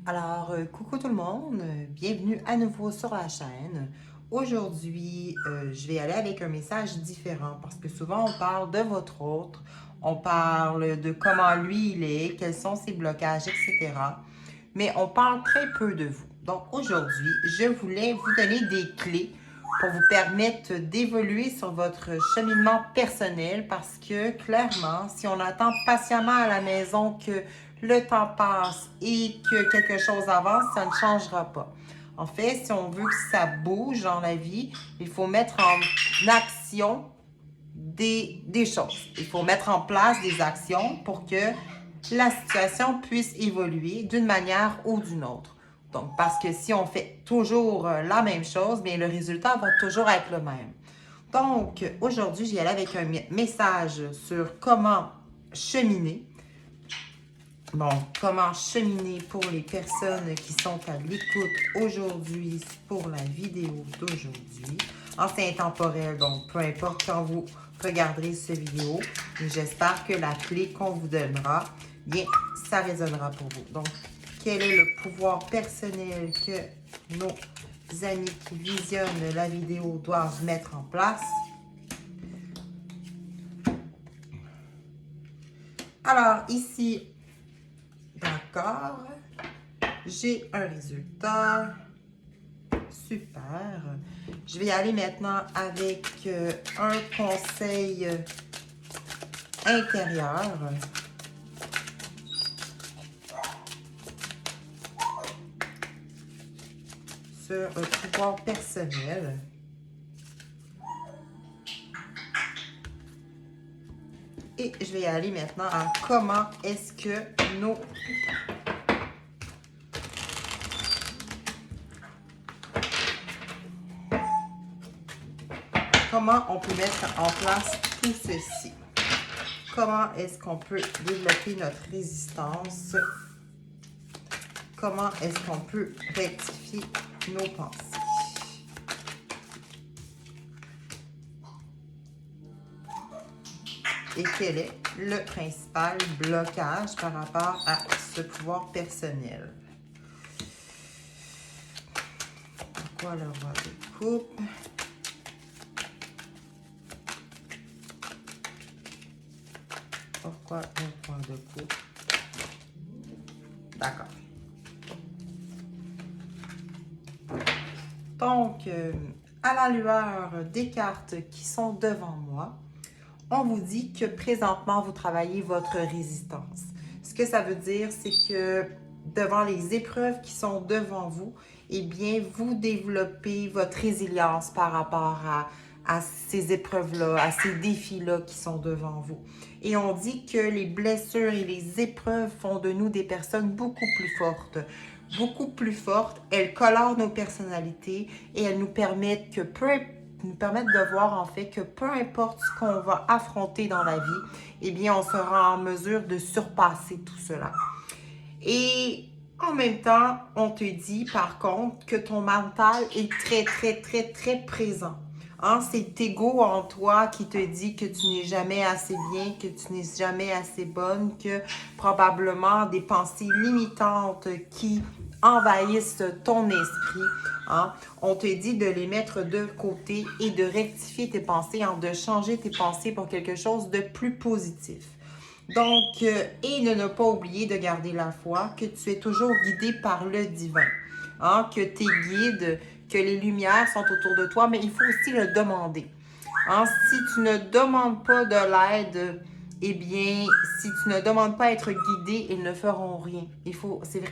Coucou tout le monde, bienvenue à nouveau sur la chaîne. Aujourd'hui, je vais aller avec un message différent parce que souvent on parle de votre autre, on parle de comment lui il est, quels sont ses blocages, etc. Mais on parle très peu de vous. Donc aujourd'hui, je voulais vous donner des clés pour vous permettre d'évoluer sur votre cheminement personnel parce que clairement, si on attend patiemment à la maison que le temps passe et que quelque chose avance, ça ne changera pas. En fait, si on veut que ça bouge dans la vie, il faut mettre en action des choses. Il faut mettre en place des actions pour que la situation puisse évoluer d'une manière ou d'une autre. Donc, parce que si on fait toujours la même chose, bien, le résultat va toujours être le même. Donc, aujourd'hui, j'y allais avec un message sur comment cheminer. Bon, comment cheminer pour les personnes qui sont à l'écoute aujourd'hui pour la vidéo d'aujourd'hui. C'est intemporel, donc peu importe quand vous regarderez cette vidéo, j'espère que la clé qu'on vous donnera, bien, ça résonnera pour vous. Donc, quel est le pouvoir personnel que nos amis qui visionnent la vidéo doivent mettre en place? Alors, ici, d'accord. J'ai un résultat. Super. Je vais y aller maintenant avec un conseil intérieur. Sur un pouvoir personnel. Et je vais y aller maintenant à comment est-ce que nos comment on peut mettre en place tout ceci. Comment est-ce qu'on peut développer notre résistance? Comment est-ce qu'on peut rectifier nos pensées? Et quel est le principal blocage par rapport à ce pouvoir personnel? Pourquoi le roi de coupe? Pourquoi le roi de coupe? D'accord. Donc, à la lueur des cartes qui sont devant moi, on vous dit que présentement, vous travaillez votre résistance. Ce que ça veut dire, c'est que devant les épreuves qui sont devant vous, eh bien, vous développez votre résilience par rapport à ces épreuves-là, à ces défis-là qui sont devant vous. Et on dit que les blessures et les épreuves font de nous des personnes beaucoup plus fortes. Beaucoup plus fortes, elles colorent nos personnalités et elles nous permettent de voir en fait que peu importe ce qu'on va affronter dans la vie, eh bien, on sera en mesure de surpasser tout cela. Et en même temps, on te dit par contre que ton mental est très, très, très, très présent. C'est ego en toi qui te dit que tu n'es jamais assez bien, que tu n'es jamais assez bonne, que probablement des pensées limitantes qui envahissent ton esprit. On te dit de les mettre de côté et de rectifier tes pensées, de changer tes pensées pour quelque chose de plus positif. Donc, et de ne pas oublier de garder la foi, que tu es toujours guidé par le divin, que tes guides, que les lumières sont autour de toi, mais il faut aussi le demander. Si tu ne demandes pas de l'aide, eh bien, si tu ne demandes pas à être guidé, ils ne feront rien. C'est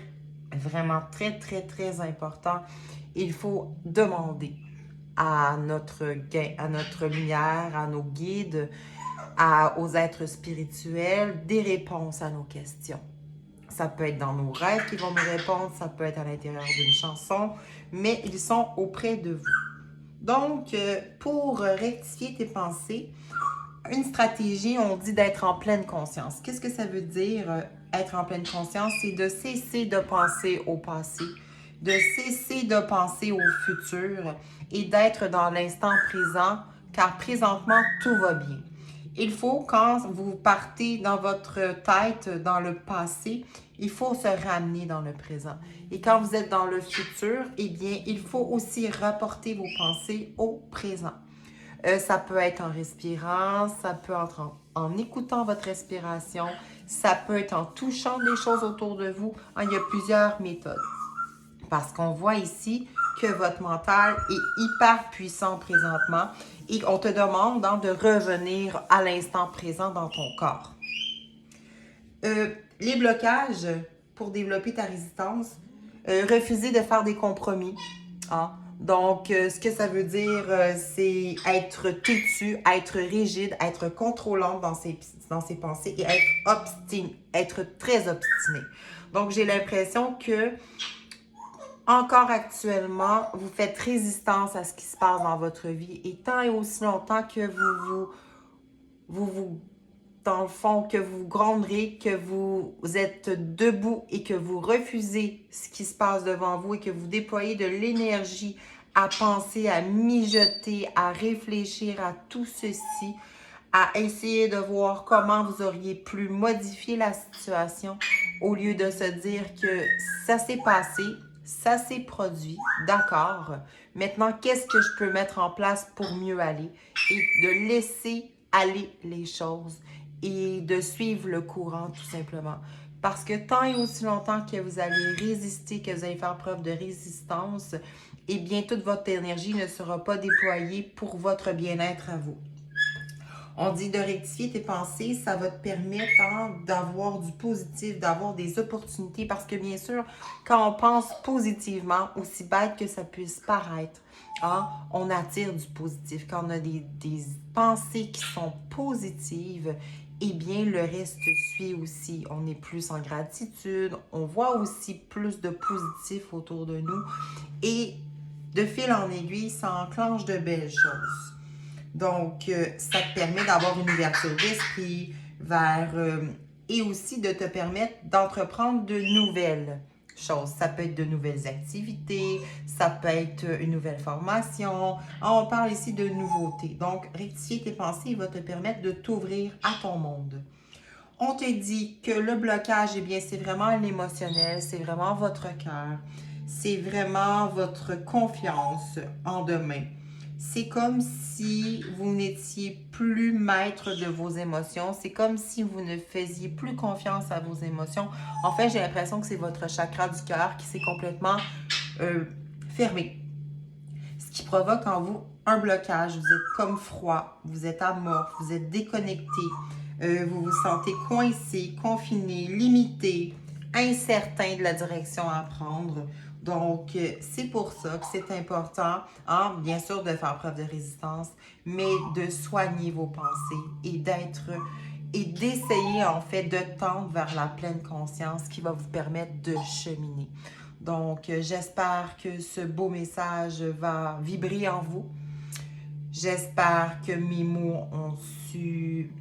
vraiment très, très, très important. Il faut demander à notre lumière, à nos guides, aux êtres spirituels, des réponses à nos questions. Ça peut être dans nos rêves qu'ils vont nous répondre, ça peut être à l'intérieur d'une chanson, mais ils sont auprès de vous. Donc, pour rectifier tes pensées, une stratégie, on dit d'être en pleine conscience. Qu'est-ce que ça veut dire, être en pleine conscience? C'est de cesser de penser au passé, de cesser de penser au futur et d'être dans l'instant présent, car présentement, tout va bien. Il faut, quand vous partez dans votre tête, dans le passé, Il faut se ramener dans le présent. Et quand vous êtes dans le futur, eh bien, il faut aussi rapporter vos pensées au présent. Ça peut être en respirant, ça peut être en écoutant votre respiration, ça peut être en touchant des choses autour de vous. Il y a plusieurs méthodes. Parce qu'on voit ici que votre mental est hyper puissant présentement et on te demande de revenir à l'instant présent dans ton corps. Les blocages pour développer ta résistance, refuser de faire des compromis. Hein? Donc, ce que ça veut dire, c'est être têtu, être rigide, être contrôlante dans ses pensées et être très obstiné. Donc, j'ai l'impression que encore actuellement, vous faites résistance à ce qui se passe dans votre vie et tant et aussi longtemps que vous dans le fond, que vous gronderez, que vous êtes debout et que vous refusez ce qui se passe devant vous et que vous déployez de l'énergie à penser, à mijoter, à réfléchir à tout ceci, à essayer de voir comment vous auriez pu modifier la situation au lieu de se dire que ça s'est passé, ça s'est produit, d'accord. Maintenant, qu'est-ce que je peux mettre en place pour mieux aller et de laisser aller les choses et de suivre le courant tout simplement. Parce que tant et aussi longtemps que vous allez résister, que vous allez faire preuve de résistance, eh bien, toute votre énergie ne sera pas déployée pour votre bien-être à vous. On dit de rectifier tes pensées, ça va te permettre d'avoir du positif, d'avoir des opportunités. Parce que bien sûr, quand on pense positivement, aussi bête que ça puisse paraître, on attire du positif. Quand on a des pensées qui sont positives, eh bien, le reste suit aussi. On est plus en gratitude, on voit aussi plus de positif autour de nous. Et de fil en aiguille, ça enclenche de belles choses. Donc, ça te permet d'avoir une ouverture d'esprit et aussi de te permettre d'entreprendre de nouvelles choses. Ça peut être de nouvelles activités, ça peut être une nouvelle formation. On parle ici de nouveautés. Donc, rectifier tes pensées va te permettre de t'ouvrir à ton monde. On te dit que le blocage, eh bien, c'est vraiment l'émotionnel, c'est vraiment votre cœur, c'est vraiment votre confiance en demain. C'est comme si vous n'étiez plus maître de vos émotions. C'est comme si vous ne faisiez plus confiance à vos émotions. En fait, j'ai l'impression que c'est votre chakra du cœur qui s'est complètement fermé. Ce qui provoque en vous un blocage. Vous êtes comme froid, vous êtes amorphe, vous êtes déconnecté. Vous vous sentez coincé, confiné, limité, incertain de la direction à prendre. Donc, c'est pour ça que c'est important, bien sûr, de faire preuve de résistance, mais de soigner vos pensées et d'essayer, en fait, de tendre vers la pleine conscience qui va vous permettre de cheminer. Donc, j'espère que ce beau message va vibrer en vous. J'espère que mes mots ont su,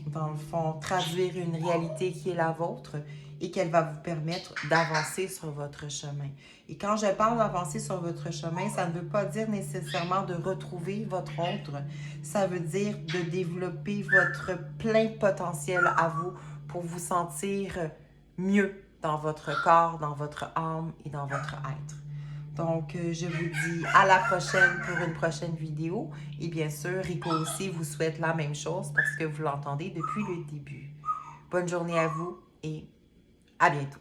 dans le fond, traduire une réalité qui est la vôtre et qu'elle va vous permettre d'avancer sur votre chemin. Et quand je parle d'avancer sur votre chemin, ça ne veut pas dire nécessairement de retrouver votre autre. Ça veut dire de développer votre plein potentiel à vous pour vous sentir mieux dans votre corps, dans votre âme et dans votre être. Donc, je vous dis à la prochaine pour une prochaine vidéo. Et bien sûr, Rico aussi vous souhaite la même chose parce que vous l'entendez depuis le début. Bonne journée à vous et à bientôt.